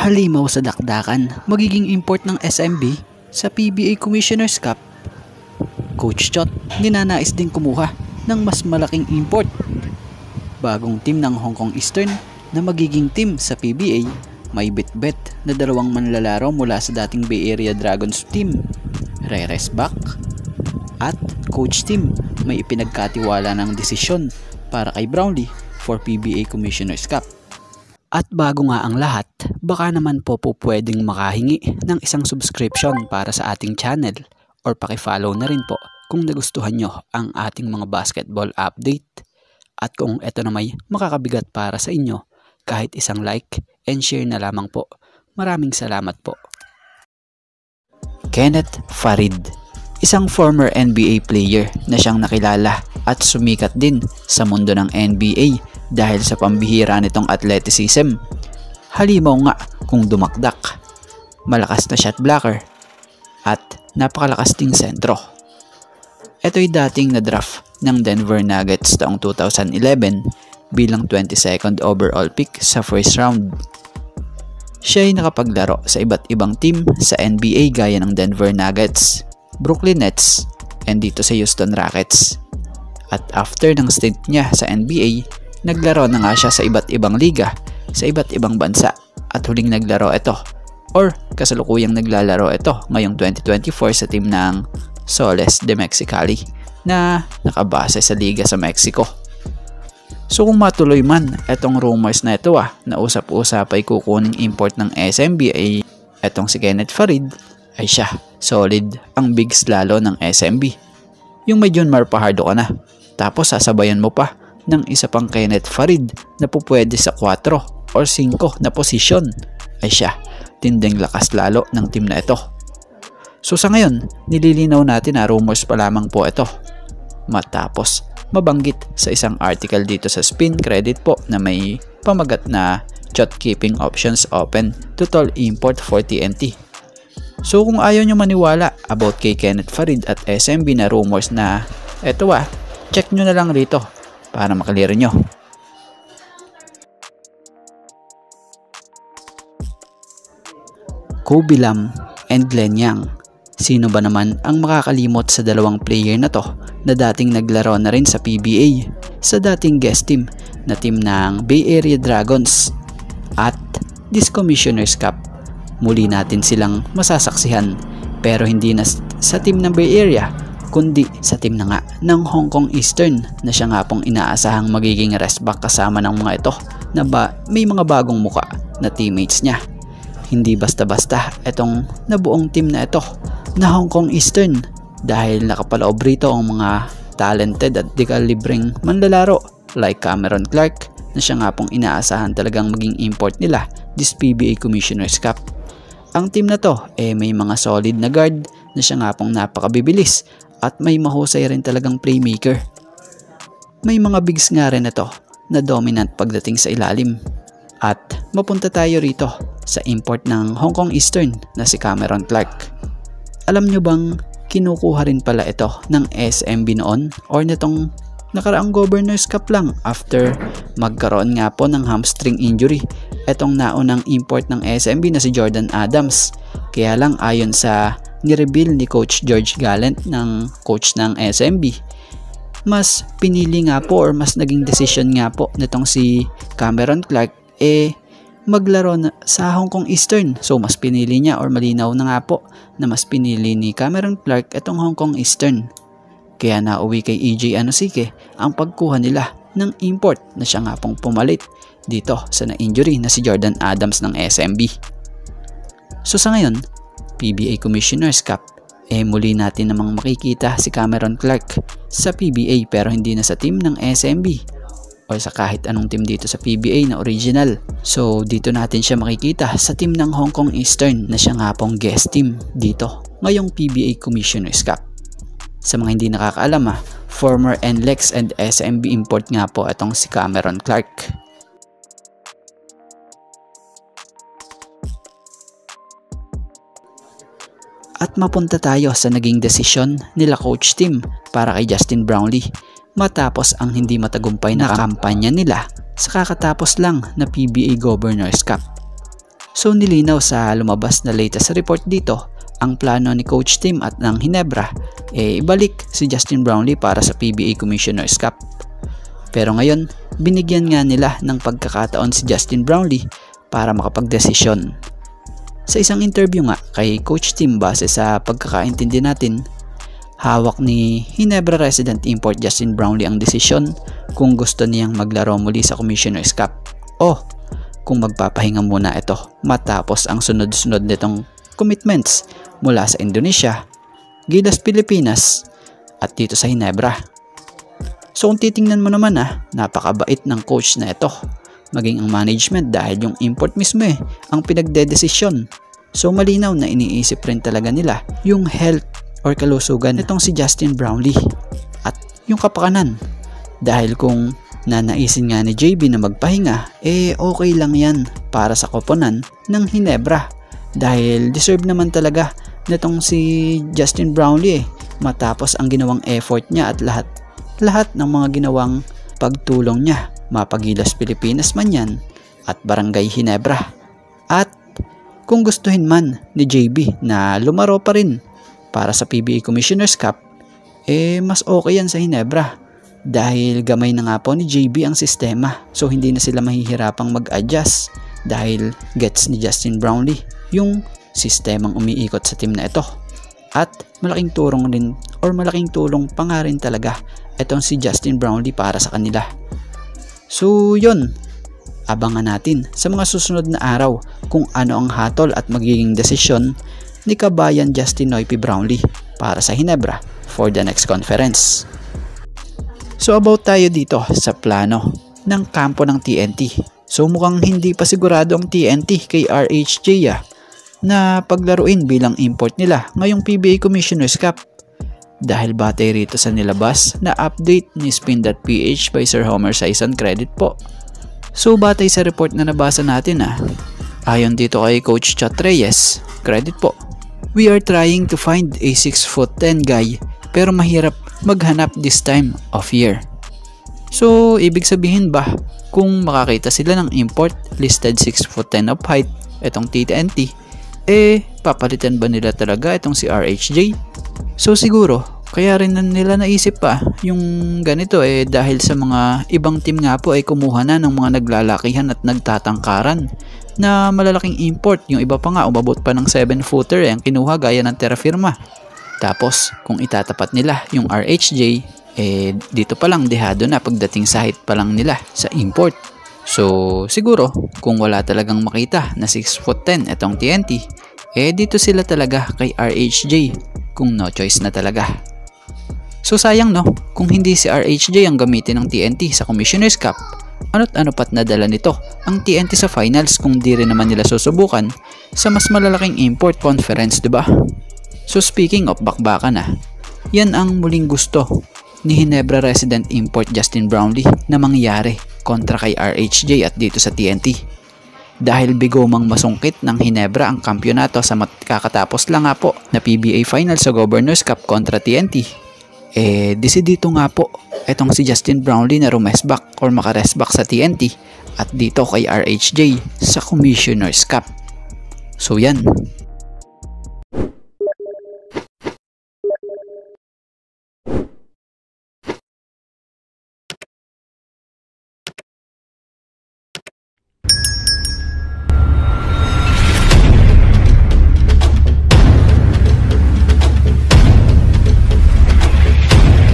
Halimaw sa dakdakan, magiging import ng SMB sa PBA Commissioner's Cup. Coach Chot ninanais din kumuha ng mas malaking import. Bagong team ng Hong Kong Eastern na magiging team sa PBA, may bet-bet na dalawang manlalaro mula sa dating Bay Area Dragons team, Reres back, at coach team may ipinagkatiwala ng desisyon para kay Brownlee for PBA Commissioner's Cup. At bago nga ang lahat, baka naman po pwedeng makahingi ng isang subscription para sa ating channel or paki-follow na rin po kung nagustuhan nyo ang ating mga basketball update. At kung ito na may makakabigat para sa inyo, kahit isang like and share na lamang po. Maraming salamat po. Kenneth Farid, isang former NBA player na siyang nakilala at sumikat din sa mundo ng NBA dahil sa pambihira nitong athleticism. Halimaw nga kung dumakdak, malakas na shot blocker, at napakalakas ding sentro. Ito'y dating na draft ng Denver Nuggets taong 2011 bilang 22nd overall pick sa first round. Siya ay nakapaglaro sa iba't ibang team sa NBA gaya ng Denver Nuggets, Brooklyn Nets, and dito sa Houston Rockets. At after ng stint niya sa NBA, naglaro na nga siya sa iba't ibang liga, sa iba't ibang bansa, at huling naglaro ito, or kasalukuyang naglalaro ito ngayong 2024 sa team ng Soles de Mexicali na nakabase sa liga sa Mexico. So kung matuloy man itong rumors na ito na usap-usap ay kukuning import ng SMB ay itong si Kenneth Farid ay siya, solid ang bigs lalo ng SMB. Yung may John Marpahardo ka na, tapos sasabayan mo pa ng isa pang Kenneth Farid na pupwede sa 4 or 5 na posisyon, ay siya, tinding lakas lalo ng team na ito. So sa ngayon, nililinaw natin na rumors pa lamang po ito. Matapos mabanggit sa isang article dito sa Spin Credit po na may pamagat na Chot keeping options open to total import for TNT. So kung ayaw nyo maniwala about kay Kenneth Farid at SMB na rumors na eto check nyo na lang rito para makalirin nyo. Kobe Lam and Glenn Yang. Sino ba naman ang makakalimot sa dalawang player na to na dating naglaro na rin sa PBA sa dating guest team na team ng Bay Area Dragons at this Commissioner's Cup. Muli natin silang masasaksihan pero hindi na sa team ng Bay Area kundi sa team na nga ng Hong Kong Eastern na siya nga pong inaasahang magiging rest back kasama ng mga ito na may mga bagong muka na teammates niya. Hindi basta-basta itong nabuong team na ito na Hong Kong Eastern dahil nakapaloob rito ang mga talented at dekalibreng manlalaro like Cameron Clark na siya nga pong inaasahan talagang maging import nila this PBA Commissioner's Cup. Ang team na to may mga solid na guard na siya nga pong napakabibilis at may mahusay rin talagang playmaker. May mga bigs nga rin ito na dominant pagdating sa ilalim. At mapunta tayo rito sa import ng Hong Kong Eastern na si Cameron Clark. Alam nyo bang kinukuha rin pala ito ng SMB noon or nitong nakaraang Governor's Cup lang after magkaroon nga po ng hamstring injury itong naunang import ng SMB na si Jordan Adams. Kaya lang ayon sa nireveal ni Coach George Gallant ng coach ng SMB, mas pinili nga po or mas naging decision nga po nitong si Cameron Clark maglaro na sa Hong Kong Eastern. So mas pinili niya or malinaw na nga po na mas pinili ni Cameron Clark itong Hong Kong Eastern. Kaya nauwi kay EJ Anosike ang pagkuha nila ng import na siya nga pong pumalit dito sa na-injury na si Jordan Adams ng SMB. So sa ngayon, PBA Commissioner's Cup, muli natin namang makikita si Cameron Clark sa PBA pero hindi na sa team ng SMB o sa kahit anong team dito sa PBA na original. So dito natin siya makikita sa team ng Hong Kong Eastern na siya nga pong guest team dito ngayong PBA Commissioner's Cup. Sa mga hindi nakakaalam former NLEX and SMB import nga po itong si Cameron Clark. At mapunta tayo sa naging desisyon nila coach team para kay Justin Brownlee matapos ang hindi matagumpay na kampanya nila sa kakatapos lang na PBA Governor's Cup. So nilinaw sa lumabas na latest report dito, ang plano ni Coach Tim at ng Ginebra ibalik si Justin Brownlee para sa PBA Commissioner's Cup. Pero ngayon, binigyan nga nila ng pagkakataon si Justin Brownlee para makapagdesisyon. Sa isang interview nga kay Coach Tim, base sa pagkakaintindi natin, hawak ni Ginebra resident import Justin Brownlee ang desisyon kung gusto niyang maglaro muli sa Commissioner's Cup o kung magpapahinga muna ito matapos ang sunod-sunod nitong commitments mula sa Indonesia, Gilas Pilipinas at dito sa Ginebra. So kung titingnan mo naman napakabait ng coach na ito, maging ang management, dahil yung import mismo ang pinagdedesisyon. So malinaw na iniisip rin talaga nila yung health or kalusugan nitong si Justin Brownlee at yung kapakanan, dahil kung nanaisin nga ni JB na magpahinga, okay lang yan para sa koponan ng Ginebra, dahil deserve naman talaga nitong si Justin Brownlee matapos ang ginawang effort niya at lahat ng mga ginawang pagtulong niya, mapagilas Pilipinas man yan at Barangay Ginebra. At kung gustuhin man ni JB na lumaro pa rin para sa PBA Commissioner's Cup, mas okay yan sa Ginebra, dahil gamay na nga po ni JB ang sistema. So hindi na sila mahihirapang mag-adjust dahil gets ni Justin Brownlee yung sistemang umiikot sa team na ito. At malaking tulong pa nga rin talaga itong si Justin Brownlee para sa kanila. So yun, abangan natin sa mga susunod na araw kung ano ang hatol at magiging desisyon ni kabayan Justin Noypi Brownlee para sa Ginebra for the next conference. So about tayo dito sa plano ng kampo ng TNT. So mukhang hindi pa sigurado ang TNT kay RHJ na paglaruin bilang import nila ngayong PBA Commissioner's Cup, dahil batay rito sa nilabas na update ni Spin.ph by Sir Homer Sison, credit po. So batay sa report na nabasa natin ayon dito kay Coach Chat Reyes, credit po, we are trying to find a 6'10" guy pero mahirap maghanap this time of year. So ibig sabihin ba kung makakita sila ng import listed 6'10" of height itong TNT, papalitan ba nila talaga itong si RHJ? So siguro kaya rin nila naisip pa yung ganito dahil sa mga ibang team nga po kumuha na ng mga naglalakihan at nagtatangkaran na malalaking import. Yung iba pa nga umabot pa ng 7-footer ang kinuha gaya ng Terra Firma. Tapos kung itatapat nila yung RHJ, dito pa lang dehado na pagdating sa height pa lang nila sa import. So siguro kung wala talagang makita na 6'10" itong TNT, dito sila talaga kay RHJ kung no choice na talaga. So sayang no, kung hindi si RHJ ang gamitin ng TNT sa Commissioner's Cup, ano't ano pat nadala nito ang TNT sa finals kung di rin naman nila susubukan sa mas malalaking import conference, diba? So speaking of bakbakan yan ang muling gusto ni Ginebra resident import Justin Brownlee na mangyari kontra kay RHJ at dito sa TNT. Dahil bigo mang masungkit ng Ginebra ang kampyonato sa kakatapos lang nga po na PBA final sa Governor's Cup kontra TNT, desidito nga po etong si Justin Brownlee na rumesback or makaresback sa TNT at dito kay RHJ sa Commissioner's Cup. So yan,